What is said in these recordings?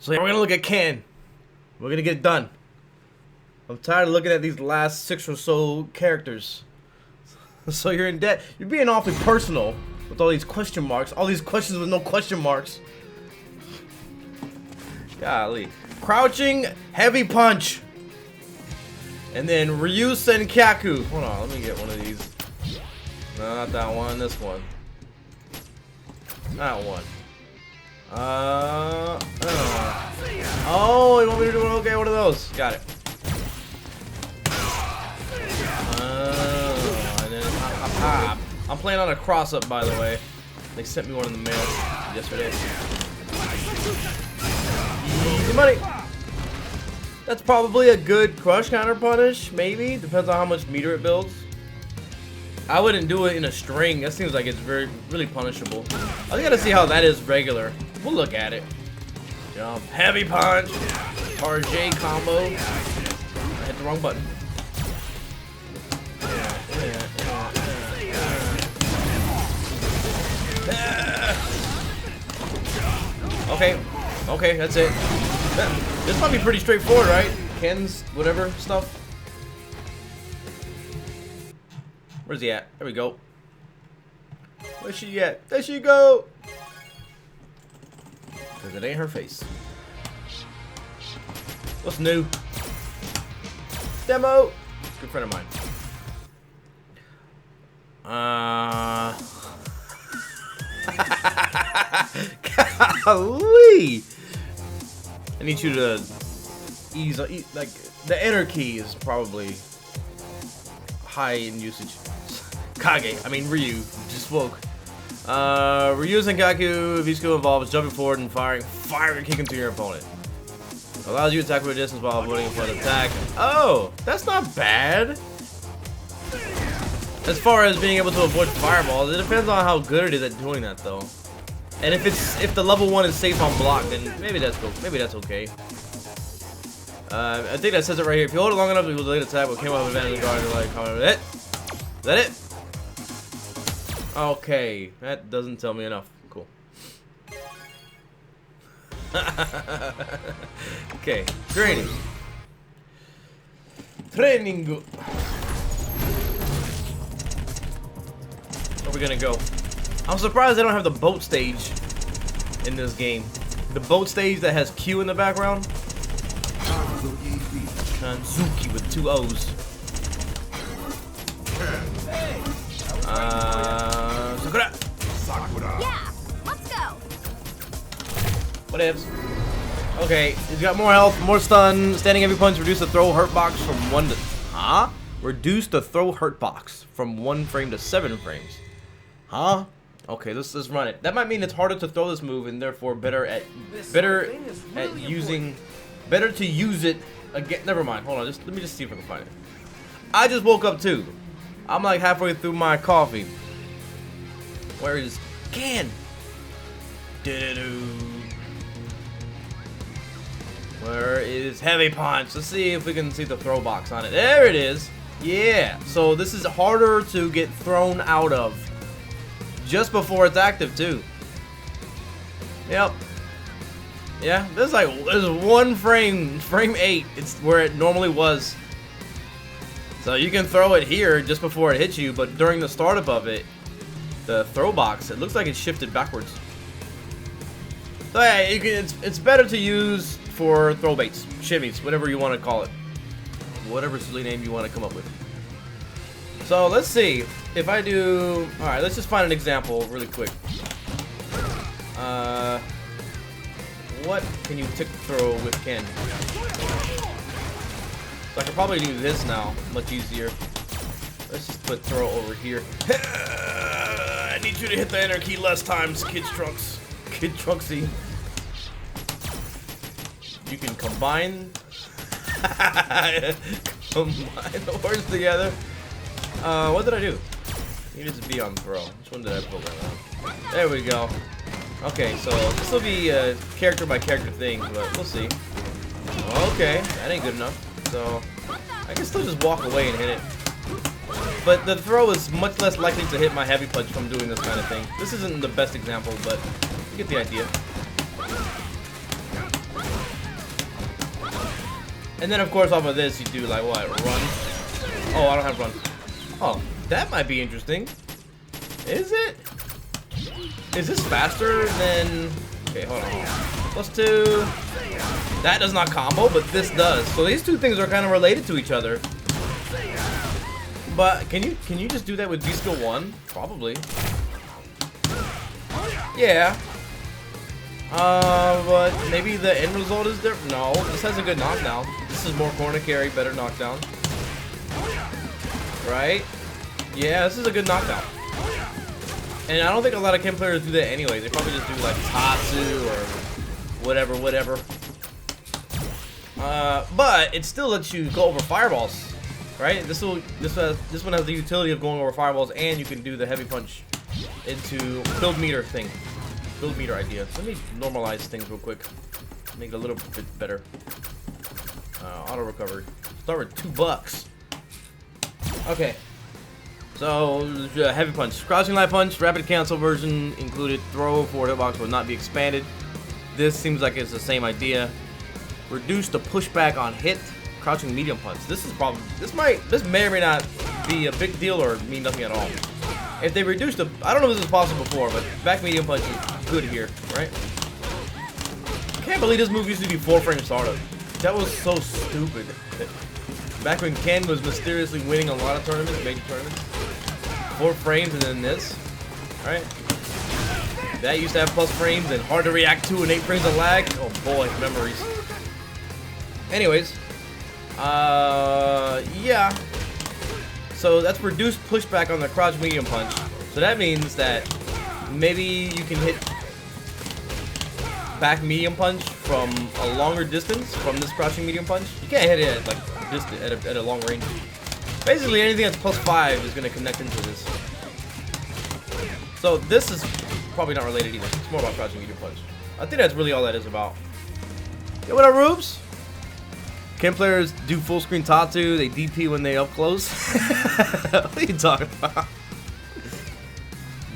So we're gonna look at Ken. We're gonna get it done. I'm tired of looking at these last 6 or so characters. So you're in debt. You're being awfully personal with all these question marks. All these questions with no question marks. Golly. Crouching, heavy punch. And then Ryu Senkaku. Hold on, let me get one of these. No, not that one, this one. That one. Oh, you want me to do it? Okay, one of those. Got it. And then I'm playing on a cross-up, by the way. They sent me one in the mail yesterday. Easy money. That's probably a good crush counter punish, maybe. Depends on how much meter it builds. I wouldn't do it in a string. That seems like it's really punishable. I gotta see how that is regular. We'll look at it. Jump, heavy punch, Tarjay combo. I hit the wrong button. Okay, that's it. This might be pretty straightforward, right? Ken's whatever stuff. Where's he at? There we go. Where's she at? There she go! Because it ain't her face. What's new? Demo! Good friend of mine. Golly! I need you to ease, like, the enter key is probably high in usage. Ryu, just woke. Ryu Senkaku, V skill involves jumping forward and firing a kick into your opponent. Allows you to attack from a distance while avoiding a flood attack. Oh, that's not bad. As far as being able to avoid fireballs, it depends on how good it is at doing that, though. And if the level 1 is safe on block, then maybe that's cool. Maybe that's okay. I think that says it right here. If you hold it long enough, it will delay the attack, but can't have advantage guard like comment. Is that it? Okay, that doesn't tell me enough. Cool. Okay, training. Where are we gonna go? I'm surprised they don't have the boat stage in this game. The boat stage that has Q in the background. Kanzuki with 2 O's. Sakura. Yeah, let's go. Whatevs. Okay, he's got more health, more stun, standing heavy punch, reduce the throw hurt box from 1 to... Huh? Reduce the throw hurt box from 1 frame to 7 frames. Huh? Okay, let's run it. That might mean it's harder to throw this move and therefore better to use it again. Never mind. Hold on. Let me just see if I can find it. I just woke up too. I'm like halfway through my coffee. Where is Ken? Where is heavy punch? Let's see if we can see the throw box on it. There it is. Yeah. So this is harder to get thrown out of. Just before it's active too. Yep. Yeah, there's 1 frame 8. It's where it normally was. So you can throw it here just before it hits you, but during the startup of it, the throw box, it looks like it's shifted backwards. So yeah, it's better to use for throw baits, shimmies, whatever you want to call it. Whatever silly name you want to come up with. So let's see if I do. All right, let's just find an example really quick. What can you tick throw with Ken? So I can probably do this now, much easier. Let's just put throw over here. I need you to hit the enter key less times, Kid Trunksy. You can combine the words together. What did I do? Needed to be on throw. Which one did I put right on? There we go. Okay, so this will be a character by character thing, but we'll see. Okay, that ain't good enough. So I can still just walk away and hit it. But the throw is much less likely to hit my heavy punch from doing this kind of thing. This isn't the best example, but you get the idea. And then of course off of this you do like what? Run. Oh, I don't have run. Oh, that might be interesting. Is it? Is this faster than... Okay, hold on. +2. That does not combo, but this does. So these two things are kind of related to each other. But can you just do that with V-Skill 1? Probably. Yeah. But maybe the end result is different. No, this has a good knockdown. This is more corner carry, better knockdown. Right? Yeah, this is a good knockdown. And I don't think a lot of Ken players do that anyway. They probably just do like Tatsu or whatever. But it still lets you go over fireballs, right? This one has the utility of going over fireballs, and you can do the heavy punch into build meter thing. Build meter idea. So let me normalize things real quick. Make it a little bit better. Auto recovery. Start with $2. Okay. So, heavy punch. Crouching light punch, rapid cancel version included. Throw forward hitbox will not be expanded. This seems like it's the same idea. Reduce the pushback on hit. Crouching medium punch. This may or may not be a big deal or mean nothing at all. If they reduce the, I don't know if this was possible before, but back medium punch is good here, right? I can't believe this move used to be 4-frame startup. That was so stupid. Back when Ken was mysteriously winning a lot of tournaments, major tournaments. 4 frames and then this, right? That used to have plus frames and hard to react to and 8 frames of lag. Oh boy, memories. Anyways, yeah. So that's reduced pushback on the crouch medium punch. So that means that maybe you can hit back medium punch from a longer distance from this crouching medium punch. You can't hit it at like at a long range. Basically anything that's +5 is going to connect into this. So this is probably not related either. It's more about crouching medium punch. I think that's really all that is about. Yo, what up, Rubes? Ken players do full screen Tatsu. They DP when they up close. What are you talking about?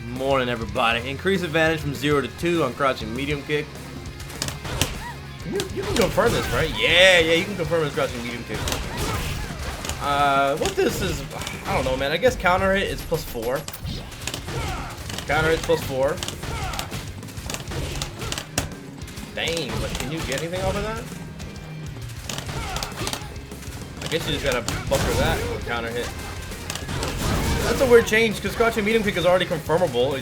Morning, everybody. Increase advantage from 0 to 2 on crouching medium kick. You can confirm this, right? Yeah, you can confirm this crouching medium kick. What this is, I don't know, man. I guess counter hit is +4. Counter hit +4. Dang, but can you get anything off of that? I guess you just gotta buffer that with counter hit. That's a weird change because crouching medium kick is already confirmable.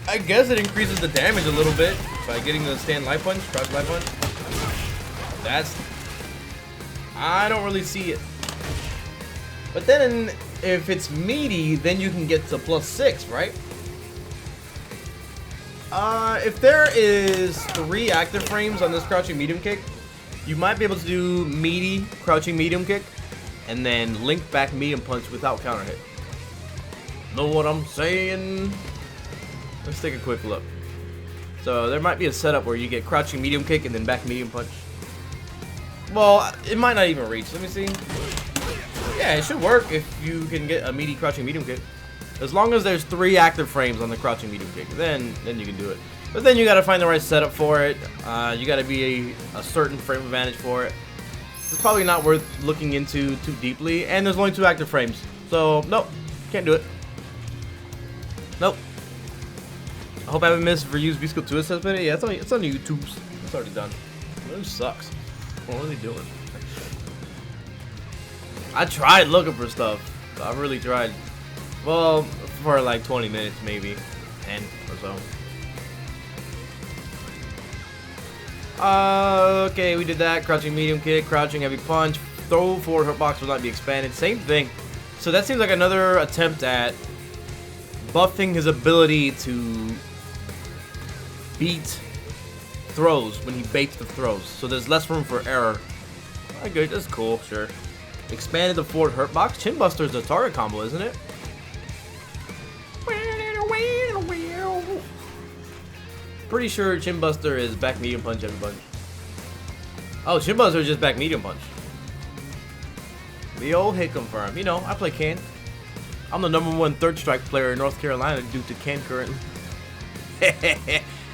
I guess it increases the damage a little bit by getting the stand light punch, crouch light punch. I don't really see it. But then if it's meaty, then you can get to +6, right? If there is 3 active frames on this crouching medium kick, you might be able to do meaty crouching medium kick and then link back medium punch without counter hit. Know what I'm saying? Let's take a quick look. So there might be a setup where you get crouching medium kick and then back medium punch. Well, it might not even reach. Let me see. Yeah, it should work if you can get a meaty crouching medium kick. As long as there's 3 active frames on the crouching medium kick, then you can do it. But then you gotta find the right setup for it. You gotta be a certain frame advantage for it. It's probably not worth looking into too deeply, and there's only 2 active frames. So, nope, can't do it. Nope. I hope I haven't missed for use V-Skill 2 assessment. Yeah, it's on YouTube's. It's already done. It really sucks. What are they doing? I tried looking for stuff. I really tried. Well, for like 20 minutes, maybe 10 or so. Okay, we did that. Crouching medium kick, crouching heavy punch, throw forward hitbox will not be expanded. Same thing. So that seems like another attempt at buffing his ability to beat throws when he baits the throws. So there's less room for error. Okay, that's cool, sure. Expanded the forward hurtbox. Chin Buster is a target combo, isn't it? Pretty sure Chin Buster is back medium punch, heavy punch. Oh, Chin Buster is just back medium punch. The old hit confirm. You know, I play Ken. I'm the #1 third strike player in North Carolina due to Ken currently.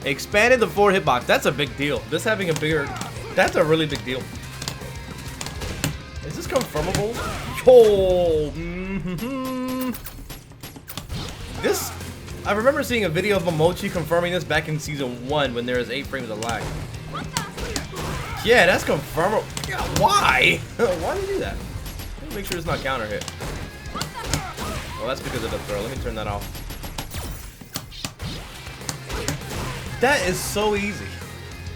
Expanded the forward hitbox. That's a big deal. This having a bigger... That's a really big deal. Is this confirmable? Yo! This... I remember seeing a video of Momochi confirming this back in Season 1 when there was 8 frames of lag. Yeah, that's confirmable. Why? Why do you do that? Let me make sure it's not counter hit. Well, that's because of the throw. Let me turn that off. That is so easy.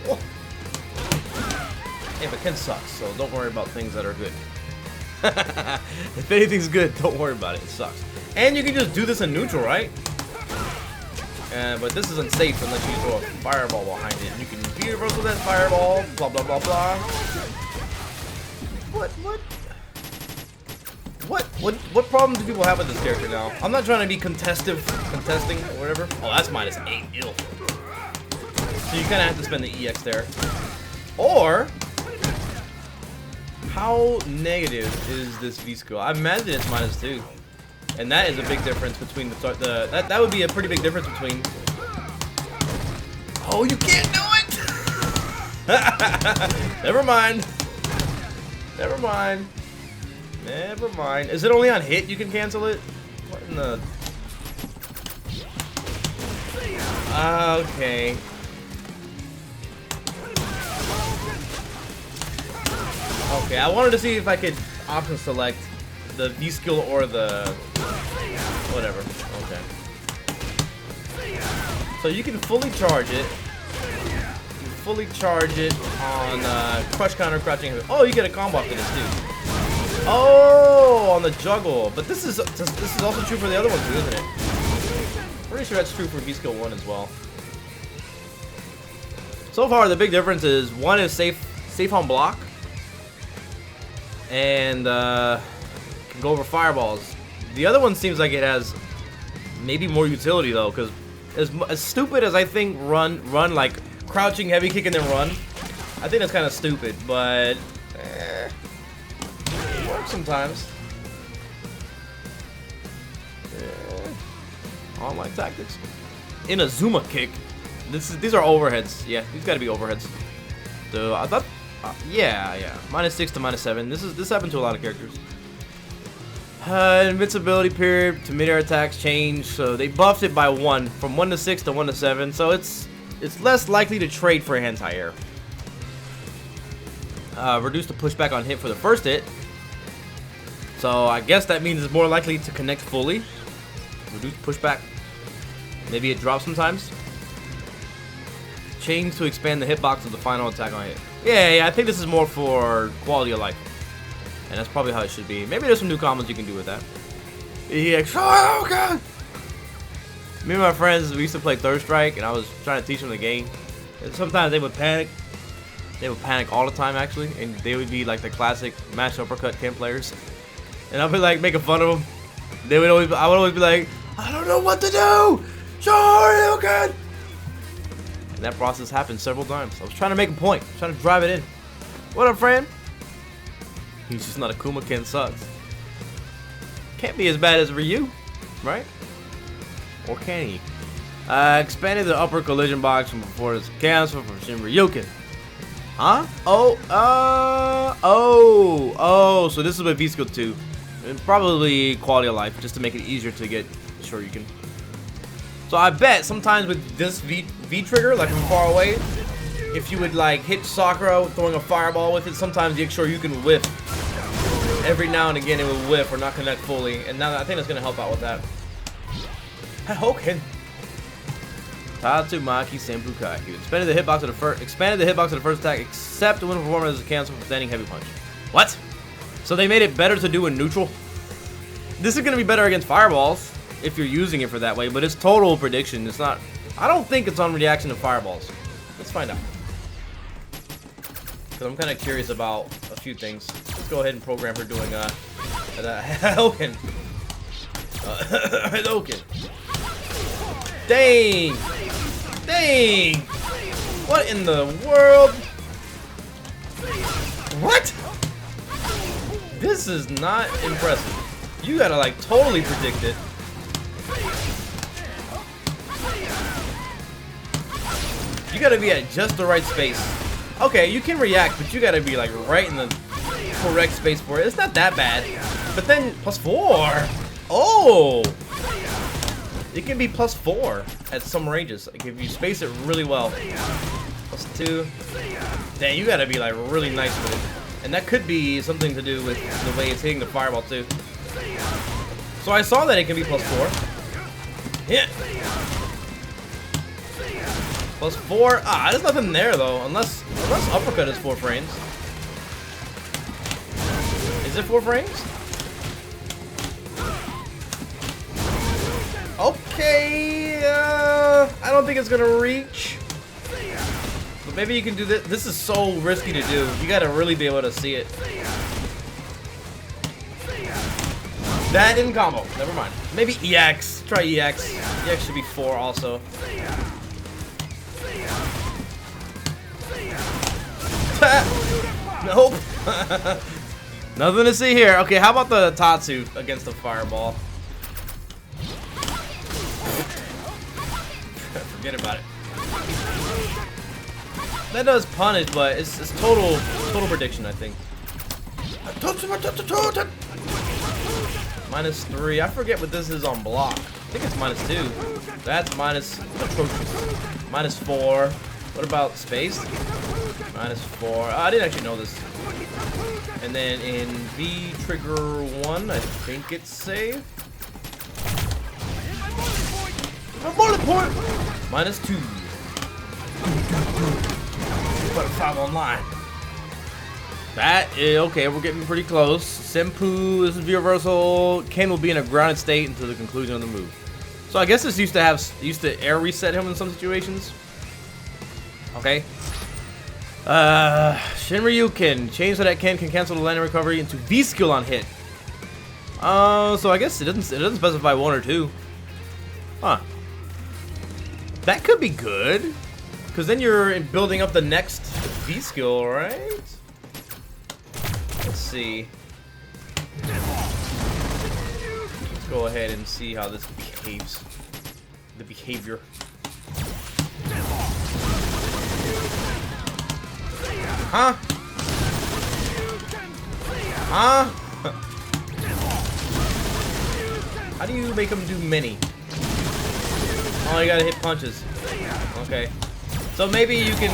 Oh. Yeah, but Ken sucks, so don't worry about things that are good. If anything's good, don't worry about it. It sucks. And you can just do this in neutral, right? But this is unsafe unless you throw a fireball behind it. You can be reversal that fireball, blah blah blah blah. What problems do people have with this character now? I'm not trying to be contesting or whatever. Oh, that's -8. Ew. So you kind of have to spend the EX there. Or how negative is this V skill? I imagine it's -2. And that is a big difference between that would be a pretty big difference between. Oh, you can't do it. Never mind. Never mind. Never mind. Is it only on hit you can cancel it? What in the? Okay. Okay, I wanted to see if I could option select the V skill or the whatever. Okay. So you can fully charge it. You can fully charge it on crush counter crouching. Oh, you get a combo after this too. Oh, on the juggle. But this is also true for the other one too, isn't it? Pretty sure that's true for V skill 1 as well. So far, the big difference is one is safe on block, and can go over fireballs. The other one seems like it has maybe more utility though, because as stupid as I think run like crouching heavy kick and then run, I think that's kind of stupid, but it works sometimes. Online tactics. In a Zuma kick. These are overheads. Yeah, these got to be overheads. So I thought, yeah, -6 to -7. This happened to a lot of characters. Invincibility period to mid-air attacks change, so they buffed it by 1 from 1 to 6 to 1 to 7. So it's less likely to trade for anti-air. Reduce the pushback on hit for the first hit. So I guess that means it's more likely to connect fully. Reduce pushback. Maybe it drops sometimes. Change to expand the hitbox of the final attack on hit. Yeah, I think this is more for quality of life. And that's probably how it should be. Maybe there's some new combos you can do with that. Oh, God! Me and my friends, we used to play Third Strike, and I was trying to teach them the game. And sometimes they would panic. They would panic all the time, actually. And they would be like the classic mash uppercut Ken players. And I'd be like making fun of them. I would always be like, I don't know what to do! Sure, Ken! And that process happened several times. I was trying to make a point, trying to drive it in. What up, friend? He's just not Akuma. Ken sucks. Can't be as bad as Ryu, right? Or can he? Expanded the upper collision box from before it's canceled from Shinryuken. Huh? Oh, so this is with V-Skill 2. And probably quality of life, just to make it easier to get Shoryuken. So I bet sometimes with this V trigger, like from far away, if you would like hit Sakura throwing a fireball with it, sometimes the Shoryuken will whiff. Every now and again it will whiff or not connect fully, and now I think that's gonna help out with that. Hoken. Tatsumaki Senpukai. You expanded the hitbox of the first attack, except when performance is canceled for standing heavy punch. What? So they made it better to do in neutral? This is gonna be better against fireballs if you're using it for that way, but it's total prediction. It's not. I don't think it's on reaction to fireballs. Let's find out. Because I'm kind of curious about a few things. Let's go ahead and program her doing Hadouken. Hadouken. Dang! Dang! What in the world? What? This is not impressive. You gotta like totally predict it. You gotta be at just the right space. Okay, you can react, but you gotta be like right in the correct space for it. It's not that bad. But then +4. Oh! It can be +4 at some ranges. Like if you space it really well. +2. Dang, you gotta be like really nice with it. And that could be something to do with the way it's hitting the fireball too. So I saw that it can be +4. Yeah. +4. Ah, there's nothing there though. Unless uppercut is 4 frames. Is it 4 frames? Okay. I don't think it's gonna reach. But maybe you can do this. This is so risky to do. You gotta really be able to see it. That in combo. Never mind. Maybe EX. Try EX. EX should be 4 also. Nope. Nothing to see here. Okay, how about the Tatsu against the fireball? Forget about it. That does punish, but it's total prediction, I think. -3. I forget what this is on block. I think it's -2. That's -4. What about space? -4. I didn't actually know this. And then in V trigger 1, I think it's safe. A bullet point! -2. But 5 online. That is okay. We're getting pretty close. Senpu, this is V reversal. Ken will be in a grounded state until the conclusion of the move. So I guess this used to air reset him in some situations. Okay. Shinryu can change so that Ken can cancel the landing recovery into V skill on hit. So I guess it doesn't specify 1 or 2. Huh. That could be good, because then you're building up the next V skill, right? Let's see. Let's go ahead and see how this behaves. The behavior. Huh? Huh? How do you make them do many? Oh, you gotta hit punches. Okay. So maybe you can...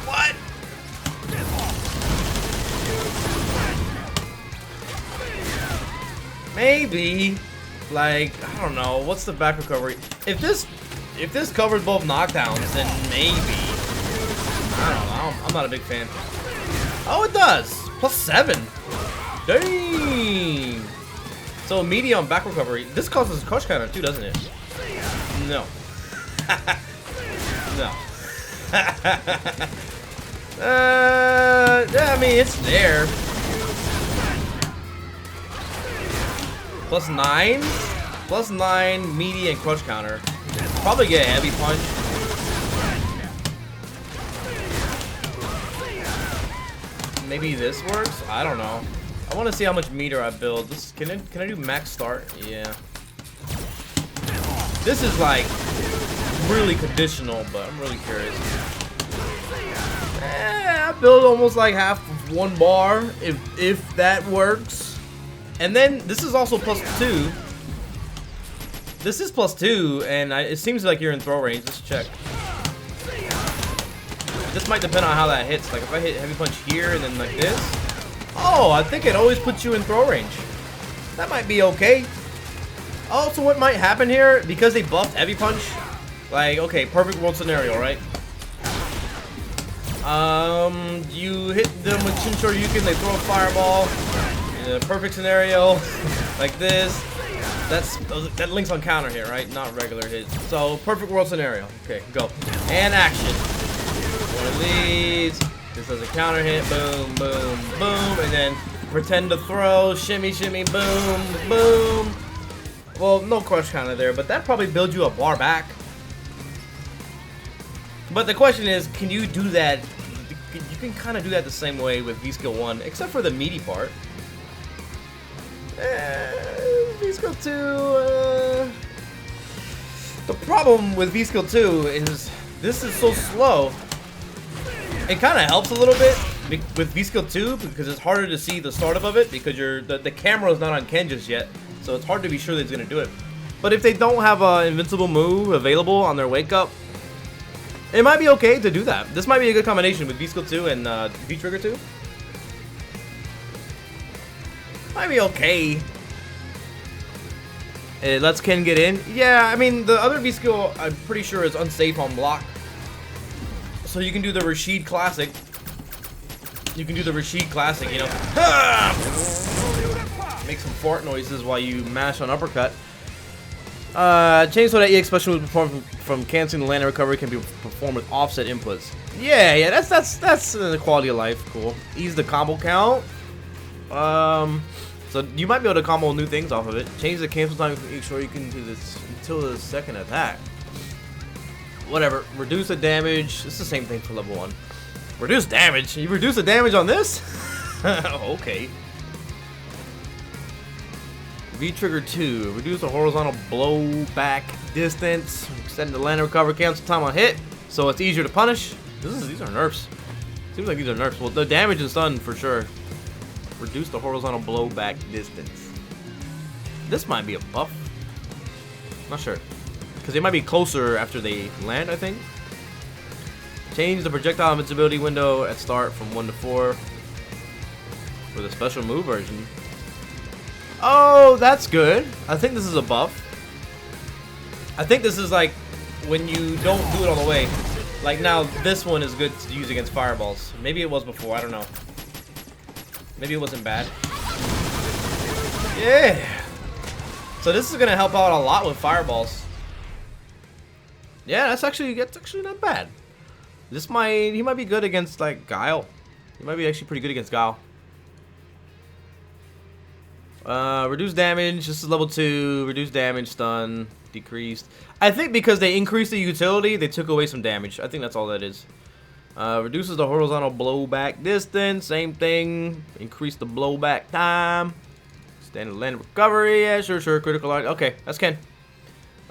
What? Maybe, like, I don't know, what's the back recovery? If this covers both knockdowns, then maybe. I don't know. I'm not a big fan. Oh, it does. +7. Dang. So medium back recovery. This causes a crush counter too, doesn't it? No. No. Yeah, I mean it's there. +9. +9 meaty and crush counter. Probably get a heavy punch. Maybe this works? I don't know. I want to see how much meter I build. This can I do max start? Yeah. This is like really conditional, but I'm really curious. I build almost like half of 1 bar if that works. And then this is also +2. This is +2, and it seems like you're in throw range. Let's check. This might depend on how that hits. Like if I hit heavy punch here and then like this. Oh, I think it always puts you in throw range. That might be okay. Also, what might happen here, because they buffed heavy punch, like, okay, perfect world scenario, right? You hit them with Shin Shoryuken, they throw a fireball. In a perfect scenario, like this. That links on counter here, right? Not regular hit. So, perfect world scenario. Okay, go. And action. One of these. This does a counter hit, boom, boom, boom, and then pretend to throw, shimmy, shimmy, boom, boom. Well, no crush counter there, but that probably builds you a bar back. But the question is, can you do that? You can kind of do that the same way with V-Skill 1, except for the meaty part. V-Skill 2, the problem with V-Skill 2 is this is so slow. It kind of helps a little bit with V-Skill 2 because it's harder to see the startup of it because the camera is not on Ken just yet, so it's hard to be sure that he's gonna do it. But if they don't have an invincible move available on their wake up, it might be okay to do that. This might be a good combination with V-Skill 2 and V-Trigger 2. Might be okay. It lets Ken get in. Yeah, I mean, the other V-Skill, I'm pretty sure is unsafe on block. So you can do the Rashid Classic. You can do the Rashid Classic, you know. Make some fart noises while you mash on uppercut. Change so that EX special moves performed from canceling the land and recovery can be performed with offset inputs. Yeah, that's the quality of life. Cool. Ease the combo count. So you might be able to combo new things off of it. Change the cancel time to make sure you can do this until the second attack. Whatever. Reduce the damage. It's the same thing for level 1. Reduce damage. You reduce the damage on this? Okay. V-Trigger 2. Reduce the horizontal blowback distance. Extend the land recover cancel time on hit, so it's easier to punish. These are nerfs. Seems like these are nerfs. Well, the damage is done for sure. Reduce the horizontal blowback distance. This might be a buff. Not sure. Because they might be closer after they land, I think. Change the projectile invincibility window at start from 1 to 4 for the special move version. Oh, that's good. I think this is a buff. I think this is like when you don't do it all the way. Like now, this one is good to use against fireballs. Maybe it was before, I don't know. Maybe it wasn't bad. Yeah. So this is gonna help out a lot with fireballs. Yeah, that's actually not bad. He might be good against like Guile. He might be actually pretty good against Guile. Reduce damage. This is level 2. Reduce damage, stun, decreased. I think because they increased the utility, they took away some damage. I think that's all that is. Reduces the horizontal blowback distance. Same thing. Increase the blowback time. Standard land recovery. Yeah, sure. Critical art. Okay, that's Ken.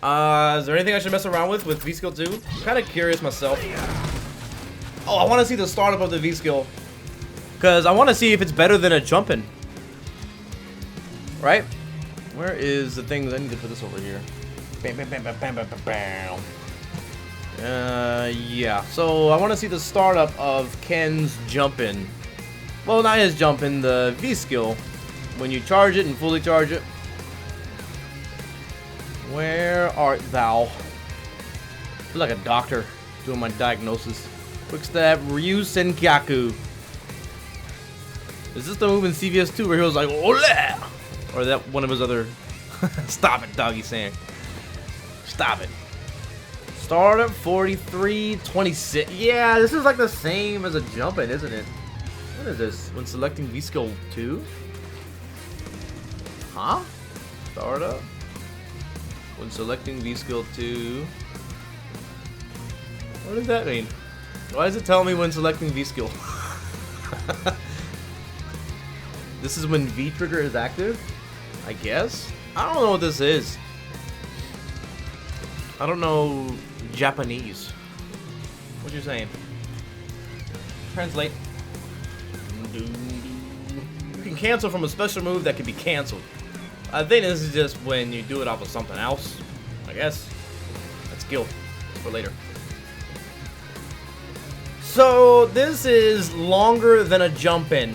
Is there anything I should mess around with V-Skill 2? I'm kind of curious myself. Oh, I want to see the startup of the V-Skill. Because I want to see if it's better than a jumpin'. Right? Where is the things? I need to put this over here. Bam, bam, bam, bam, bam, bam, bam, bam. Yeah. So I want to see the startup of Ken's jumpin'. Well, not his jumpin', the V-Skill. When you charge it and fully charge it. Where art thou? I feel like a doctor doing my diagnosis. Quick stab, Ryu Senkyaku. Is this the move in CVS 2 where he was like, Ole! Or that one of his other... Stop it, doggy saying. Stop it. Start at 43.26. Yeah, this is like the same as a jumpin', isn't it? What is this? When selecting V-Skill 2? Huh? Startup? When selecting V-Skill 2. What does that mean? Why does it tell me when selecting V-Skill? This is when V-Trigger is active? I guess? I don't know what this is. I don't know Japanese. What you saying? Translate. You can cancel from a special move that can be canceled. I think this is just when you do it off of something else. I guess. That's skill. For later. So this is longer than a jump in.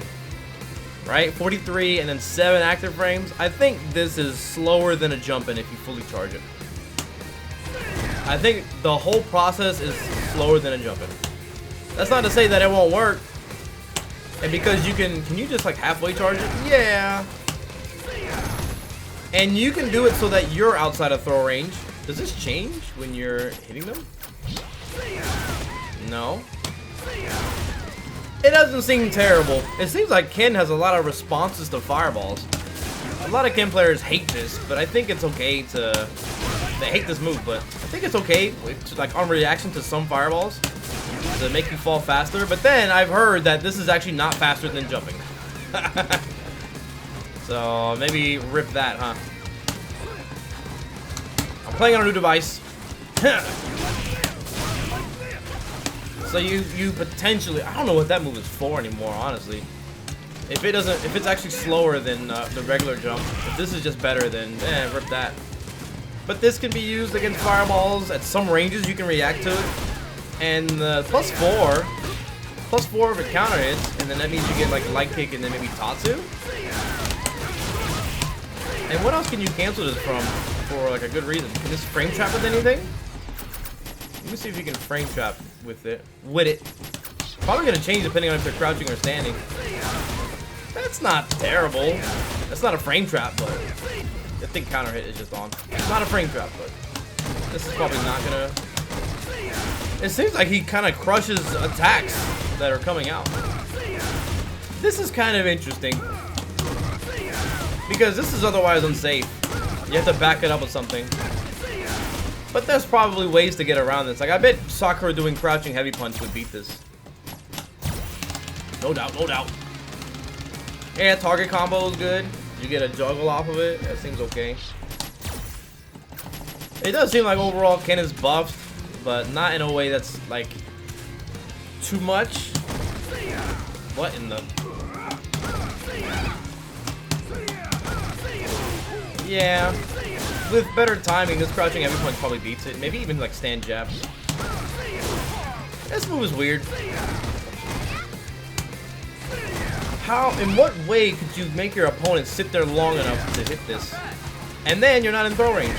Right? 43 and then 7 active frames. I think this is slower than a jump in if you fully charge it. I think the whole process is slower than a jump in. That's not to say that it won't work. And because you can you just like halfway charge it? Yeah. And you can do it so that you're outside of throw range. Does this change when you're hitting them? No. It doesn't seem terrible. It seems like Ken has a lot of responses to fireballs. A lot of Ken players hate this, but I think it's okay to... They hate this move, but I think it's okay, like on reaction to some fireballs, to make you fall faster. But then I've heard that this is actually not faster than jumping. So maybe rip that, huh? I'm playing on a new device. So you potentially, I don't know what that move is for anymore, honestly. If it's actually slower than the regular jump, if this is just better, then rip that. But this can be used against fireballs at some ranges. You can react to it, and +4 if it counter hits, and then that means you get like light kick and then maybe Tatsu. And what else can you cancel this from for like a good reason? Can this frame trap with anything? Let me see if you can frame trap with it. Probably gonna change depending on if they're crouching or standing. That's not terrible. That's not a frame trap, but I think counter hit is just on. It's not a frame trap, but this is probably not gonna. It seems like he kind of crushes attacks that are coming out. This is kind of interesting because this is otherwise unsafe. You have to back it up with something. But there's probably ways to get around this. Like, I bet Sakura doing crouching heavy punch would beat this. No doubt, no doubt. Yeah, target combo is good. You get a juggle off of it. That seems okay. It does seem like overall Ken is buffed, but not in a way that's like too much. What in the? Yeah. With better timing, this crouching heavy punch probably beats it. Maybe even like stand jabs. This move is weird. In what way could you make your opponent sit there long enough to hit this? And then you're not in throw range.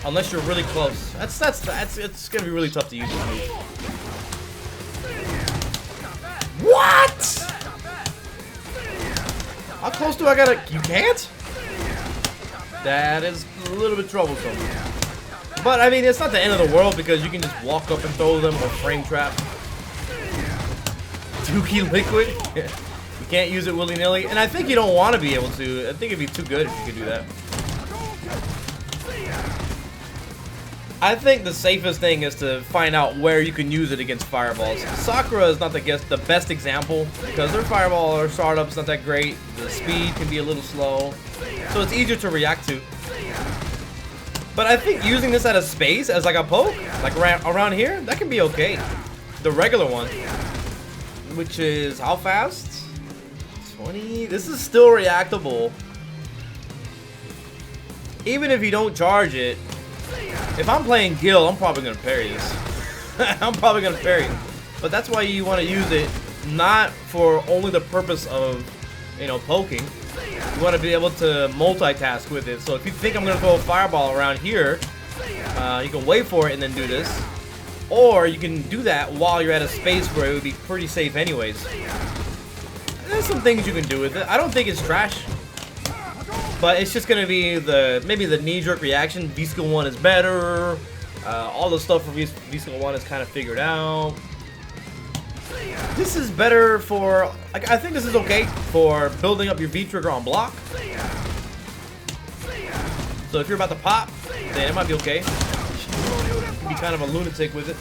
Unless you're really close. It's gonna be really tough to use this move. What? How close do I gotta? You can't? That is a little bit troublesome. But I mean, it's not the end of the world because you can just walk up and throw them or frame trap. Dookie liquid? You can't use it willy-nilly. And I think you don't want to be able to. I think it'd be too good if you could do that. I think the safest thing is to find out where you can use it against fireballs. Sakura is not the best example because their fireball or startup's not that great. The speed can be a little slow, so it's easier to react to. But I think using this at a space as like a poke, like around here, that can be okay. The regular one, which is how fast? 20. This is still reactable. Even if you don't charge it. If I'm playing Gil, I'm probably going to parry this. I'm probably going to parry it. But that's why you want to use it not for only the purpose of, you know, poking. You want to be able to multitask with it. So if you think I'm going to throw a fireball around here, you can wait for it and then do this. Or you can do that while you're at a space where it would be pretty safe anyways. There's some things you can do with it. I don't think it's trash. But it's just gonna be maybe the knee-jerk reaction. V-Skill 1 is better. All the stuff for V-Skill 1 is kind of figured out. This is better for, like, I think this is okay for building up your V-trigger on block. So if you're about to pop, then it might be okay. You can be kind of a lunatic with it.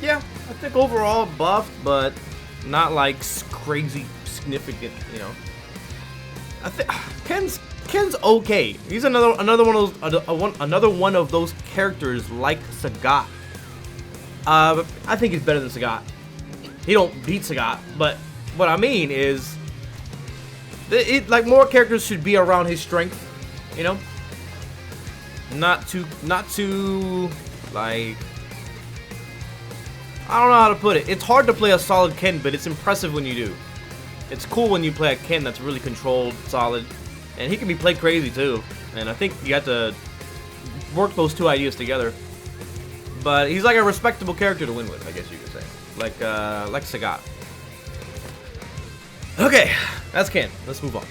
Yeah, I think overall buffed, but not like crazy significant, you know. I think Ken's okay. He's another one of those characters like Sagat. I think he's better than Sagat. He don't beat Sagat, but what I mean is, like more characters should be around his strength, you know. Not too like, I don't know how to put it. It's hard to play a solid Ken, but it's impressive when you do. It's cool when you play a Ken that's really controlled, solid, and he can be played crazy too. And I think you have to work those two ideas together. But he's like a respectable character to win with, I guess you could say, like Sagat. Okay, that's Ken. Let's move on.